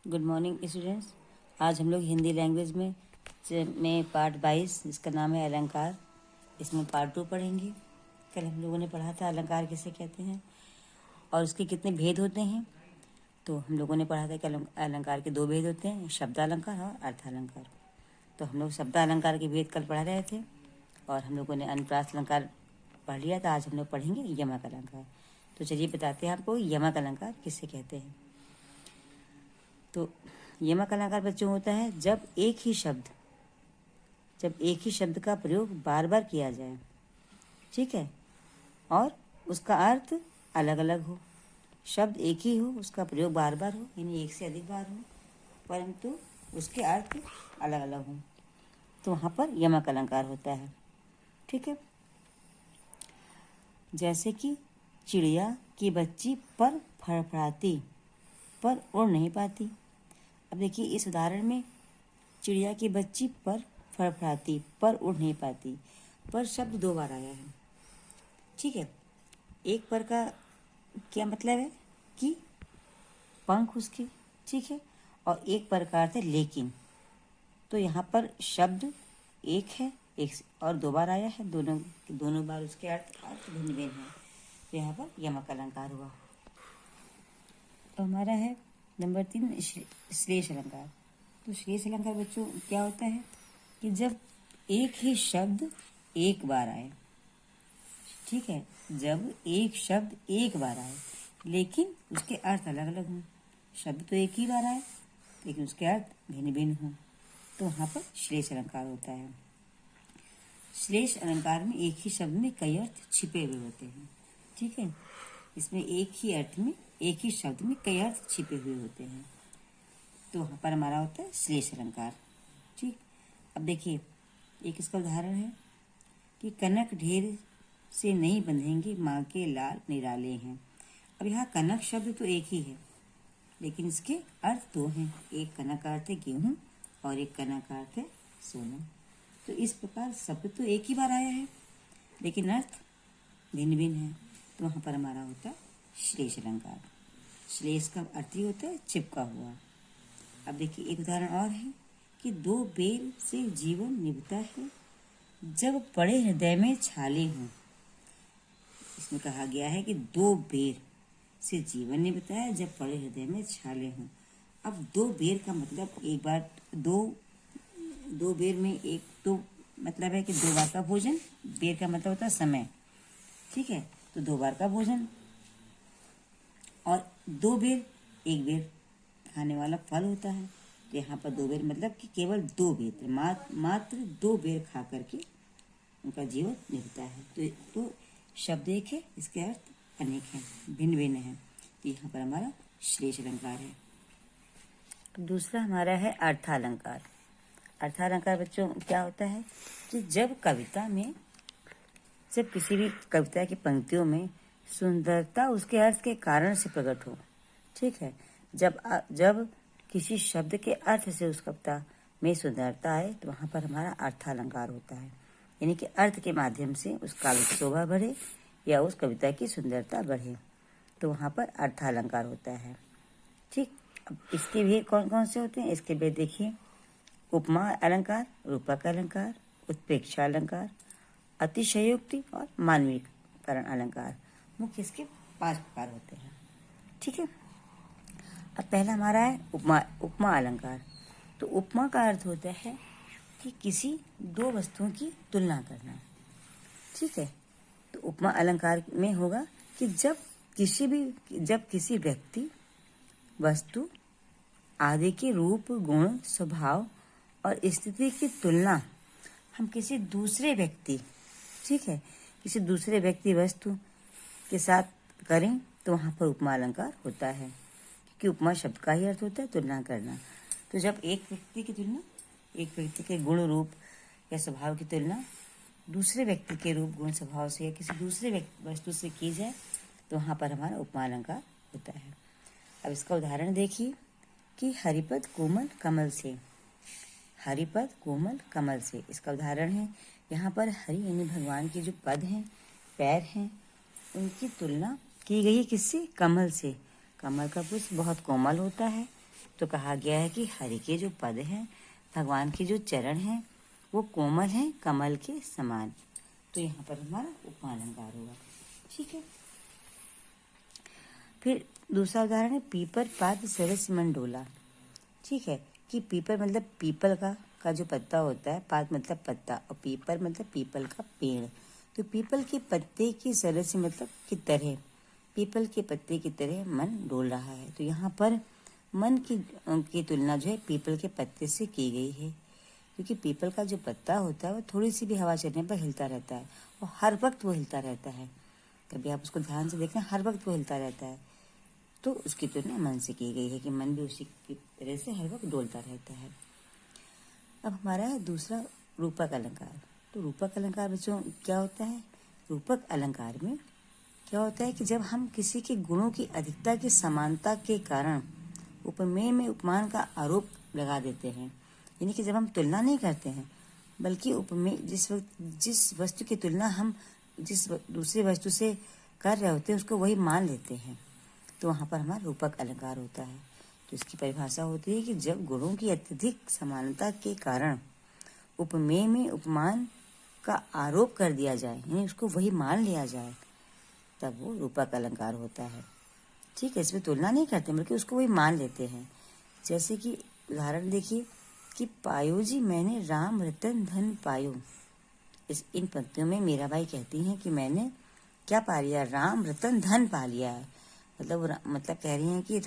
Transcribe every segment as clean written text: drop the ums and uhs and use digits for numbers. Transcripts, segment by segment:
Good morning students. आज हम लोग हिंदी लैंग्वेज में पार्ट 22 जिसका नाम है अलंकार, इसमें पार्ट 2 पढ़ेंगे। कल हम लोगों ने पढ़ा था अलंकार किसे कहते हैं और उसके कितने भेद होते हैं। तो हम लोगों ने पढ़ा था कि अलंकार के 2 भेद होते हैं, शब्दालंकार और अर्थालंकार। तो हम लोग शब्दालंकार के भेद कल पढ़ा रहे थे और हम लोगों ने अनुप्रास अलंकार पढ़ लिया था। आज हम लोग पढ़ेंगे यमक अलंकार। तो चलिए बताते हैं आपको यमक अलंकार किसे कहते हैं। तो यमक अलंकार बच्चों होता है जब एक ही शब्द का प्रयोग बार बार किया जाए, ठीक है, और उसका अर्थ अलग अलग हो। शब्द एक ही हो, उसका प्रयोग बार बार हो, यानी एक से अधिक बार हो, परंतु उसके अर्थ अलग अलग हो, तो वहाँ पर यमक अलंकार होता है, ठीक है। जैसे कि चिड़िया की बच्ची पर फड़फड़ाती पर उड़ नहीं पाती। अब देखिए इस उदाहरण में चिड़िया की बच्ची पर फड़फड़ाती पर उड़ नहीं पाती, पर शब्द 2 बार आया है, ठीक है। एक पर का क्या मतलब है कि पंख उसके, ठीक है, और एक पर का अर्थ है लेकिन। तो यहाँ पर शब्द एक है, एक और 2 बार आया है, दोनों बार उसके अर्थ भिन्न भिन्न है, तो यहाँ पर यमक अलंकार हुआ। तो हमारा है नंबर 3 श्लेष अलंकार। तो श्लेष अलंकार बच्चों क्या होता है कि जब एक ही शब्द एक बार आए, ठीक है, जब एक शब्द एक बार आए लेकिन उसके अर्थ अलग अलग हों। शब्द तो एक ही बार आए लेकिन उसके अर्थ भिन्न भिन्न हों, तो वहाँ पर श्लेष अलंकार होता है। श्लेष अलंकार में एक ही शब्द में कई अर्थ छिपे हुए होते हैं, ठीक है। इसमें एक ही अर्थ में एक ही शब्द में कई अर्थ छिपे हुए होते हैं, तो वहाँ पर हमारा होता है श्लेष अलंकार, ठीक। अब देखिए एक इसका उदाहरण है कि कनक ढेर से नहीं बंधेंगे माँ के लाल निराले हैं। अब यहाँ कनक शब्द तो एक ही है लेकिन इसके अर्थ 2 हैं। एक कनक का अर्थ है गेहूँ और एक कनक का अर्थ है सोना। तो इस प्रकार शब्द तो एक ही बार आया है लेकिन अर्थ भिन्न भिन्न है, तो वहाँ पर हमारा होता है श्लेष अलंकार। श्लेष का अर्थ ही होता है चिपका हुआ। अब देखिए एक उदाहरण और है कि 2 बेर से जीवन निभता है जब बड़े हृदय में छाले हों। इसमें कहा गया है कि 2 बेर से जीवन निभता है जब बड़े हृदय में छाले हों। अब 2 बेर का मतलब एक बार दो बेर में एक तो मतलब है कि 2 बार का भोजन। बेर का मतलब होता है समय, ठीक है, तो 2 बार का भोजन। और 2 बेर एक बेर खाने वाला फल होता है, तो यहाँ पर 2 बेर मतलब कि केवल 2 बेर, मात्र 2 बेर खा करके उनका जीवन निभता है। तो शब्द एक है, इसके अर्थ अनेक हैं, भिन्न भिन्न हैं, तो यहाँ पर हमारा श्लेष अलंकार है। दूसरा हमारा है अर्थालंकार। अर्थालंकार बच्चों क्या होता है कि जब किसी भी कविता की पंक्तियों में सुंदरता उसके अर्थ के कारण से प्रकट हो, ठीक है। जब किसी शब्द के अर्थ से उस कविता में सुंदरता आए तो वहाँ पर हमारा अर्थालंकार होता है, यानी कि अर्थ के माध्यम से उस काव्य की शोभा बढ़े या उस कविता की सुंदरता बढ़े, तो वहाँ पर अर्थालंकार होता है, ठीक। अब इसके भेद कौन कौन से होते हैं, इसके भेद देखिए। उपमा अलंकार, रूपक अलंकार, उत्प्रेक्षा अलंकार, अतिशयोक्ति और मानवीकरण अलंकार, मुख्य इसके 5 प्रकार होते हैं, ठीक है। अब पहला हमारा है उपमा अलंकार। तो उपमा का अर्थ होता है कि किसी 2 वस्तुओं की तुलना करना, ठीक है। तो उपमा अलंकार में होगा कि जब किसी व्यक्ति, वस्तु आदि के रूप, गुण, स्वभाव और स्थिति की तुलना हम किसी दूसरे व्यक्ति, ठीक है, किसी दूसरे व्यक्ति वस्तु के साथ करें तो वहाँ पर उपमा अलंकार होता है, क्योंकि उपमा शब्द का ही अर्थ होता है तुलना करना। तो जब एक व्यक्ति के गुण, रूप या स्वभाव की तुलना दूसरे व्यक्ति के रूप, गुण, स्वभाव से या किसी दूसरे वस्तु से की जाए तो वहाँ पर हमारा उपमा अलंकार होता है। अब इसका उदाहरण देखिए कि हरिपद कोमल कमल से। हरिपद कोमल कमल से इसका उदाहरण है। यहाँ पर हरि यानी भगवान के जो पद हैं, पैर हैं, उनकी तुलना की गई है किससे, कमल से। कमल का पुष्प बहुत कोमल होता है, तो कहा गया है कि हरि के जो पद हैं, भगवान के जो चरण हैं, वो कोमल हैं कमल के समान। तो यहाँ पर हमारा उपमा अलंकार होगा। ठीक है। फिर दूसरा उदाहरण है पीपर पात सरस मन डोला। ठीक है, कि पीपर मतलब पीपल का जो पत्ता होता है, पात मतलब पत्ता, और पीपर मतलब पीपल का पेड़। तो पीपल के पत्ते की सरस मतलब की तरह, पीपल के पत्ते की तरह मन डोल रहा है। तो यहाँ पर मन की तुलना जो है पीपल के पत्ते से की गई है, क्योंकि पीपल का जो पत्ता होता है वो थोड़ी सी भी हवा चलने पर हिलता रहता है, और हर वक्त वो हिलता रहता है। कभी आप उसको ध्यान से देखना, हर वक्त वो हिलता रहता है। तो उसकी तुलना मन से की गई है कि मन भी उसी की तरह से हर वक्त डोलता रहता है। अब हमारा है दूसरा रूपक अलंकार। तो रूपक अलंकार बच्चों क्या होता है? रूपक अलंकार में क्या होता है कि जब हम किसी के गुणों की अधिकता की समानता के कारण उपमेय में उपमान का आरोप लगा देते हैं, यानी कि जब हम तुलना नहीं करते हैं, बल्कि उपमेय जिस वस्तु की तुलना हम जिस दूसरी वस्तु से कर रहे होते हैं उसको वही मान लेते हैं, तो वहाँ पर हमारा रूपक अलंकार होता है। तो इसकी परिभाषा होती है कि जब गुणों की अत्यधिक समानता के कारण उपमेय में उपमान का आरोप कर दिया जाए, यानी उसको वही मान लिया जाए, तब वो रूपक अलंकार होता है। ठीक है, इसमें तुलना नहीं करते बल्कि उसको वही मान लेते हैं। जैसे कि उदाहरण देखिए कि पायो जी मैंने राम रतन धन पायो। इन पंक्तियों में मीराबाई कहती हैं कि मैंने क्या पा लिया? राम रतन धन पा लिया है। मतलब कह रही हैं कि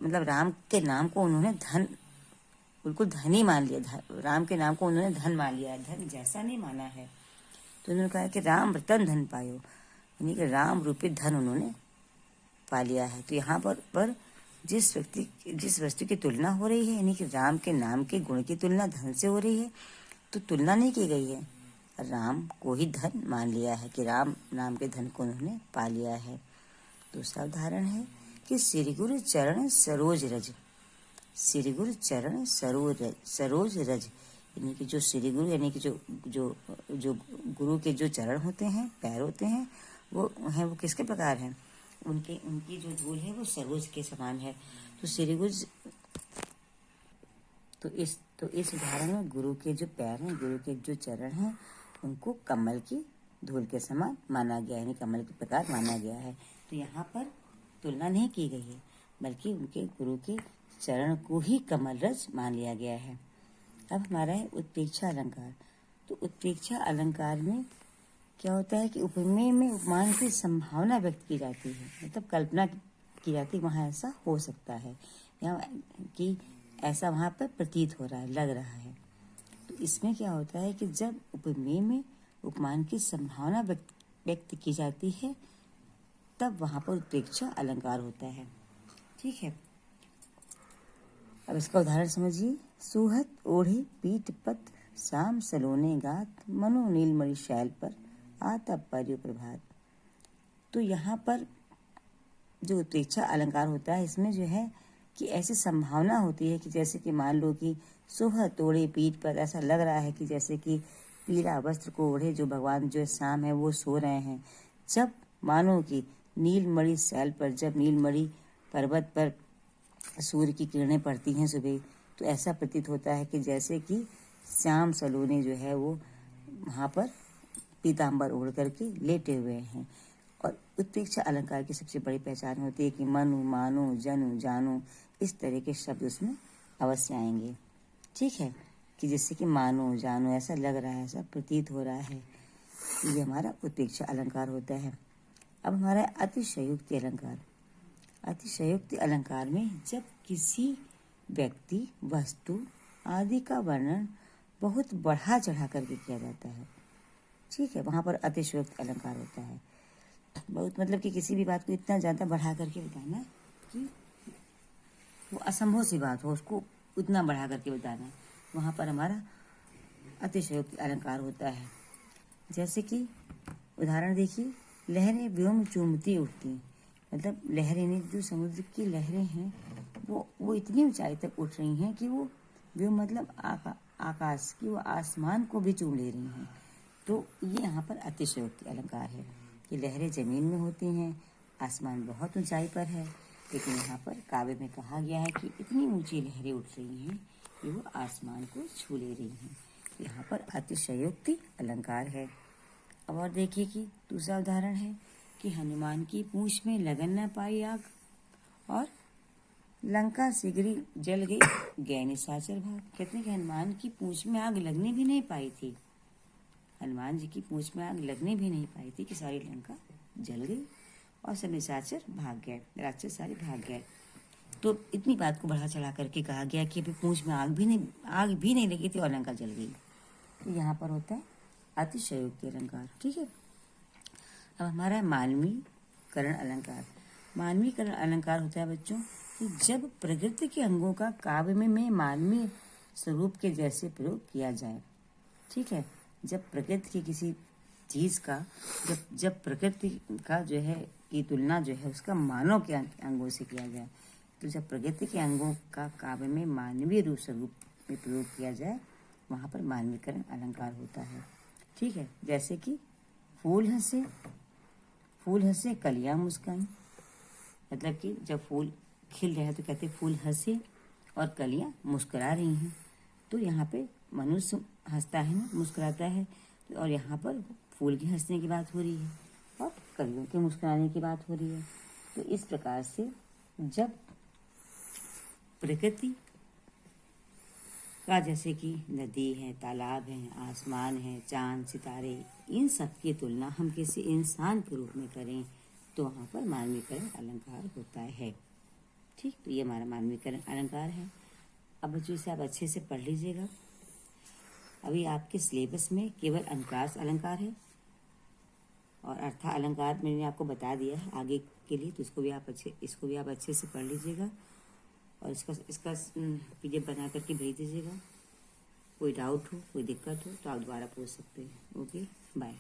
मतलब राम के नाम को उन्होंने धन, बिल्कुल धन ही मान लिया। राम के नाम को उन्होंने धन मान लिया है, धन जैसा नहीं माना है। तो उन्होंने कहा कि राम रतन धन पायो, यानी कि राम रूपी धन उन्होंने पा लिया है। तो यहाँ पर जिस वस्तु की तुलना हो रही है, यानी कि राम के नाम के गुण की तुलना धन से हो रही है, तो तुलना नहीं की गई है, राम को ही धन मान लिया है कि राम नाम के धन को उन्होंने पा लिया है। दूसरा उदाहरण है कि श्री गुरु चरण सरोज रज। श्री गुरु चरण सरोज रज, यानी कि जो श्री गुरु, यानी कि जो गुरु के जो चरण होते हैं, पैर होते हैं, वो किसके प्रकार हैं? उनकी जो धूल है वो सरोज के समान है। तो श्री गुरु, तो इस उदाहरण में गुरु के जो पैर हैं, गुरु के जो चरण हैं, उनको कमल की धूल के समान माना गया है, यानी कमल के प्रकार माना गया है। तो यहाँ पर तुलना नहीं की गई है, बल्कि उनके गुरु के चरण को ही कमल रज मान लिया गया है। अब हमारा है उत्प्रेक्षा अलंकार। तो उत्प्रेक्षा अलंकार में क्या होता है कि उपमेय में उपमान की संभावना व्यक्त की जाती है, मतलब कल्पना की जाती है वहाँ ऐसा हो सकता है, या कि ऐसा वहाँ पर प्रतीत हो रहा है, लग रहा है। तो इसमें क्या होता है कि जब उपमेय में उपमान की संभावना व्यक्त की जाती है, तब वहाँ पर उत्प्रेक्षा अलंकार होता है। ठीक है, अब इसका उदाहरण समझिए। सुहत ओढ़े पीठ पत शाम सलोने गात, मनो नीलमणि शैल पर आता पर्यो प्रभात। तो यहाँ पर जो उत्प्रेक्षा अलंकार होता है, इसमें जो है कि ऐसी संभावना होती है कि जैसे कि मान लो कि सुहत ओढ़े पीठ पर, ऐसा लग रहा है कि जैसे कि पीला वस्त्र को ओढ़े जो भगवान जो शाम है वो सो रहे हैं। जब मानो कि नीलमणि शैल पर, जब नीलमणि पर्वत पर सूर्य की किरणें पड़ती हैं सुबह, तो ऐसा प्रतीत होता है कि जैसे कि श्याम सलोने जो है वो वहाँ पर पीताम्बर ओढ़ करके लेटे हुए हैं। और उत्प्रेक्षा अलंकार की सबसे बड़ी पहचान होती है कि मनु, मानो, जनु, जानो, इस तरह के शब्द उसमें अवश्य आएंगे। ठीक है, कि जैसे कि मानो, जानो, ऐसा लग रहा है, ऐसा प्रतीत हो रहा है, ये हमारा उत्प्रेक्षा अलंकार होता है। अब हमारा अतिशयोक्ति अलंकार। अतिशयोक्ति अलंकार में जब किसी व्यक्ति, वस्तु आदि का वर्णन बहुत बढ़ा चढ़ा करके किया जाता है, ठीक है, वहाँ पर अतिशयोक्ति अलंकार होता है। बहुत मतलब कि किसी भी बात को इतना ज़्यादा बढ़ा करके बताना कि वो असंभव सी बात हो, उसको उतना बढ़ा करके बताना, वहाँ पर हमारा अतिशयोक्ति अलंकार होता है। जैसे कि उदाहरण देखिए, लहरें व्योम चूमती उठती, मतलब लहरें, जो समुद्र की लहरें हैं वो इतनी ऊंचाई तक उठ रही हैं कि वो व्योम मतलब आकाश की, वो आसमान को भी चूम ले रही हैं। तो ये यहाँ पर अतिशयोक्ति अलंकार है कि लहरें जमीन में होती हैं, आसमान बहुत ऊंचाई पर है, लेकिन यहाँ पर काव्य में कहा गया है कि इतनी ऊंची लहरें उठ रही हैं कि वो आसमान को छू ले रही हैं। यहाँ पर अतिशयोक्ति अलंकार है। अब और देखिए कि दूसरा उदाहरण है कि हनुमान की पूंछ में लगन न पाई आग और लंका शीघ्र जल गई, गए निशाचर भाग। कहते हैं कि हनुमान की पूंछ में आग लगने भी नहीं पाई थी, हनुमान जी की पूंछ में आग लगने भी नहीं पाई थी कि सारी लंका जल गई और सब निशाचर भाग गए, राक्षस सारे भाग गए। तो इतनी बात को बढ़ा चढ़ा करके कहा गया कि अभी पूंछ में आग भी नहीं लगी थी और लंका जल गई। तो यहाँ पर होता है अतिशयोक्ति अलंकार। ठीक है। अब हमारा है मानवीकरण अलंकार। मानवीकरण अलंकार होता है बच्चों कि जब प्रकृति के अंगों का काव्य में मानवीय स्वरूप के जैसे प्रयोग किया जाए। ठीक है। जब प्रकृति की किसी चीज का जब प्रकृति का जो है की तुलना जो है उसका मानव के अंगों से किया जाए, तो जब प्रकृति के अंगों का काव्य में मानवीय रूप स्वरूप में प्रयोग किया जाए वहाँ पर मानवीकरण अलंकार होता है। ठीक है। जैसे कि फूल हंसे कलियां मुस्काई, मतलब कि जब फूल खिल रहे हैं तो कहते फूल हंसे और कलियां मुस्कुरा रही हैं। तो यहाँ पे मनुष्य हंसता है ना, मुस्कुराता है, और यहाँ पर फूल के हंसने की बात हो रही है और कलियों के मुस्कुराने की बात हो रही है। तो इस प्रकार से जब प्रकृति का जैसे कि नदी है, तालाब है, आसमान है, चांद, सितारे, इन सब की तुलना हम किसी इंसान के रूप में करें तो वहाँ पर मानवीकरण अलंकार होता है। ठीक। तो ये हमारा मानवीकरण अलंकार है। अब बच्चों इसे आप अच्छे से पढ़ लीजिएगा। अभी आपके सिलेबस में केवल अनुप्रास अलंकार है और अर्था अलंकार मैंने आपको बता दिया है आगे के लिए, तो इसको भी आप अच्छे से पढ़ लीजिएगा और इसका PDF बना करके भेज दीजिएगा। कोई डाउट हो, कोई दिक्कत हो तो आप दोबारा पूछ सकते हैं। Okay, bye.